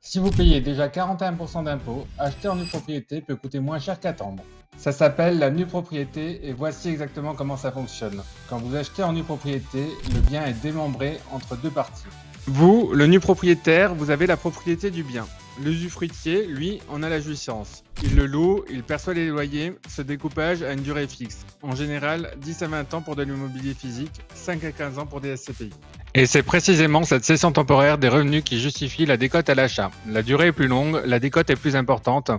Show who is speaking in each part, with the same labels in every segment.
Speaker 1: Si vous payez déjà 41% d'impôts, acheter en nue propriété peut coûter moins cher qu'attendre. Ça s'appelle la nue propriété et voici exactement comment ça fonctionne. Quand vous achetez en nue propriété, le bien est démembré entre deux parties. Vous, le nu propriétaire, vous avez la propriété du bien. L'usufruitier, lui, en a la jouissance. Il le loue, il perçoit les loyers. Ce découpage a une durée fixe. En général, 10 à 20 ans pour de l'immobilier physique, 5 à 15 ans pour des SCPI. Et c'est précisément cette cession temporaire des revenus qui justifie la décote à l'achat. La durée est plus longue, la décote est plus importante,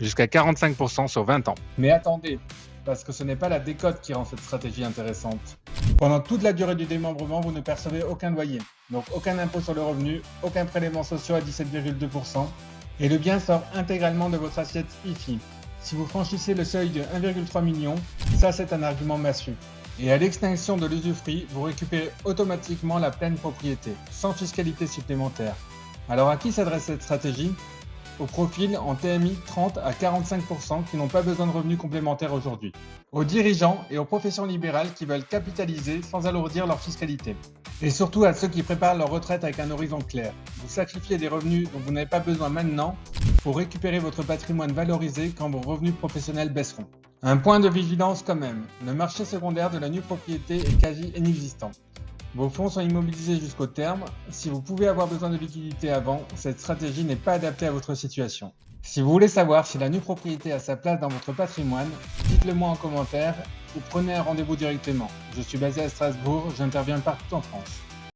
Speaker 1: jusqu'à 45% sur 20 ans. Mais attendez, parce que ce n'est pas la décote qui rend cette stratégie intéressante. Pendant toute la durée du démembrement, vous ne percevez aucun loyer, donc aucun impôt sur le revenu, aucun prélèvement social à 17,2%, et le bien sort intégralement de votre assiette IFI. Si vous franchissez le seuil de 1,3 million, ça c'est un argument massue. Et à l'extinction de l'usufruit, vous récupérez automatiquement la pleine propriété, sans fiscalité supplémentaire. Alors à qui s'adresse cette stratégie ? Aux profils en TMI 30 à 45% qui n'ont pas besoin de revenus complémentaires aujourd'hui. Aux dirigeants et aux professions libérales qui veulent capitaliser sans alourdir leur fiscalité. Et surtout à ceux qui préparent leur retraite avec un horizon clair. Vous sacrifiez des revenus dont vous n'avez pas besoin maintenant pour récupérer votre patrimoine valorisé quand vos revenus professionnels baisseront. Un point de vigilance quand même, le marché secondaire de la nue propriété est quasi inexistant. Vos fonds sont immobilisés jusqu'au terme. Si vous pouvez avoir besoin de liquidité avant, cette stratégie n'est pas adaptée à votre situation. Si vous voulez savoir si la nue propriété a sa place dans votre patrimoine, dites-le moi en commentaire ou prenez un rendez-vous directement. Je suis basé à Strasbourg, j'interviens partout en France.